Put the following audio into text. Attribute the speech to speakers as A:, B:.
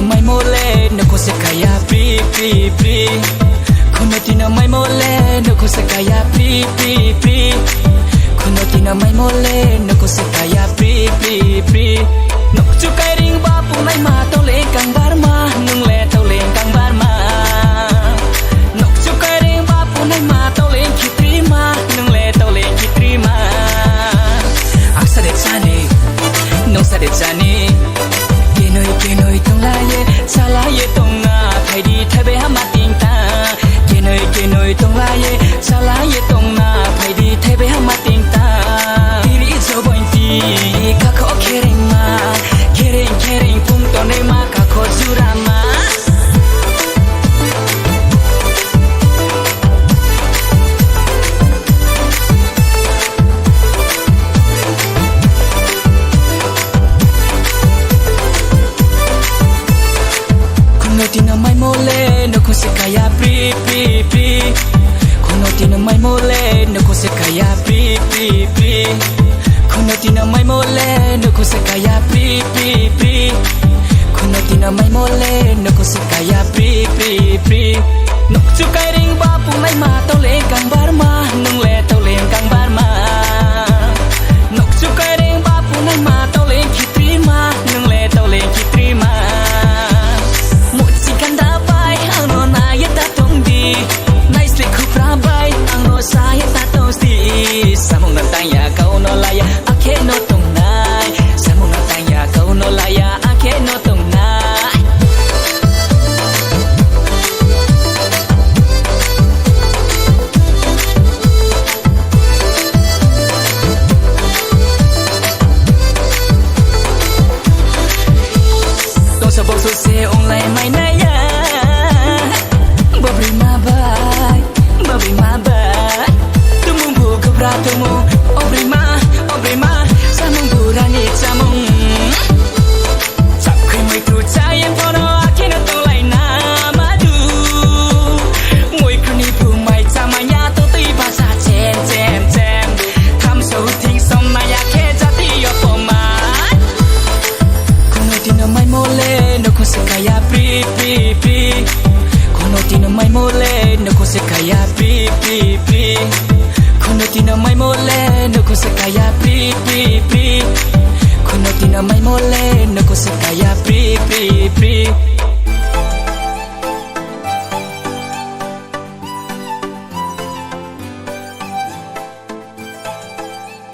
A: mai mole no ko sekaya pri pri pri Kunotina mai mole no ko sekaya pri pri pri Kunotina mai mole no ko sekaya pri pri pri Nok chukai ring ba pu mai ma to le kang bar ma nung le to le kang bar ma Nok chukai ring ba pu mai ma to le kitri ma nung le to le kitri ma Aksa de chani no sa de chani Kenoi tong la ye sala ye tong na thai di thai be ha ma ting ta Kenoi tong la ye sala ye tong na thai di thai be ha ma ting ta Iri zo boin ti ka kho khereng ma khereng pum to ne ma ka kho jura ma Kunotina mai mole no ko sekaya pri pri pri Kunotina mai mole no ko sekaya pri pri pri Kunotina mai mole no ko sekaya pri pri pri Kunotina mai mole no ko sekaya pri pri pri Nok chukai ring ba pu mai ma to le kang bar ma nung le to le kang bar ma Nok chukai ring ba pu mai ma to le kitri ma nung le to le kitri ma Saya tak tahu si Samung nak tanya kau no laya Ake no tong nai Samung nak tanya kau no laya Ake no tong nai Dong sabok suse online mai naya Babri ma bai Babri ma bai Tumu obrima samung burani samung Sap khui mai tu chayen phono akino to lai na madu Moi khuni pu mai chamaya to tui basa chen chen chen Tham so thing som na ya khe jati yo poma Kunotina mai mole no ko sekaya pri pri pri Kunotina mai mole no ko sekaya pri pri pri Kunotina mai mole no ko sekaya pri pri pri Kunotina mai mole no ko sekaya